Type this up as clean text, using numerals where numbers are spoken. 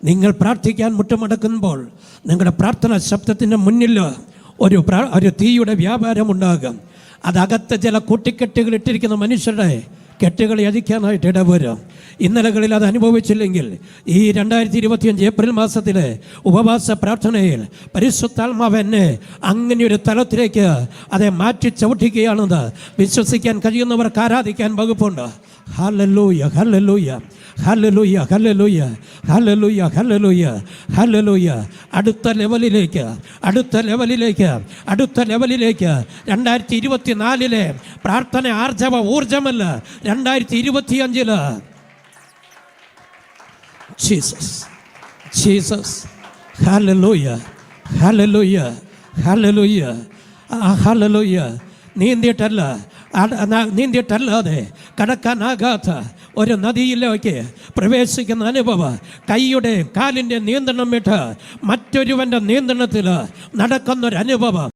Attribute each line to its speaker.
Speaker 1: നിങ്ങൾ പ്രാർത്ഥിക്കാൻ മുട്ടുമടക്കുമ്പോൾ നിങ്ങളുടെ പ്രാർത്ഥനാ ശബ്ദത്തിൻ്റെ മുന്നിൽ ഒരു തീയുടെ വ്യാപാരമുണ്ടാകും. അതകത്ത് ചില കൂട്ടിക്കെട്ടുകൾ ഇട്ടിരിക്കുന്ന മനുഷ്യരുടെ കെട്ടുകൾ അഴിക്കാനായിട്ട് ഇടവരും. ഇന്നലകളിൽ അത് അനുഭവിച്ചില്ലെങ്കിൽ ഈ 2025 ഏപ്രിൽ മാസത്തിലെ ഉപവാസ പ്രാർത്ഥനയിൽ പരിശുദ്ധാത്മാവ് എന്നെ അങ്ങനെ ഒരു തലത്തിലേക്ക് അതെ മാറ്റി ചവിട്ടിക്കുകയാണെന്ന് വിശ്വസിക്കാൻ കഴിയുന്നവർക്ക് ആരാധിക്കാൻ വകുപ്പുണ്ട്. Hallelujah, hallelujah, hallelujah, hallelujah, hallelujah, hallelujah, hallelujah. അടുത്ത ലെവലിലേക്ക് 2024 പ്രാർത്ഥന ആർജവ ഊർജമല്ല, 2025 Jesus, Jesus, hallelujah, hallelujah, hallelujah, hallelujah. നീന്തിയിട്ടല്ലാതെ കടക്കാനാകാത്ത ഒരു നദിയിലേക്ക് പ്രവേശിക്കുന്ന അനുഭവം, കൈയുടെ കാലിൻ്റെ നിയന്ത്രണം വിട്ട് മറ്റൊരുവൻ്റെ നിയന്ത്രണത്തിൽ നടക്കുന്നൊരനുഭവം.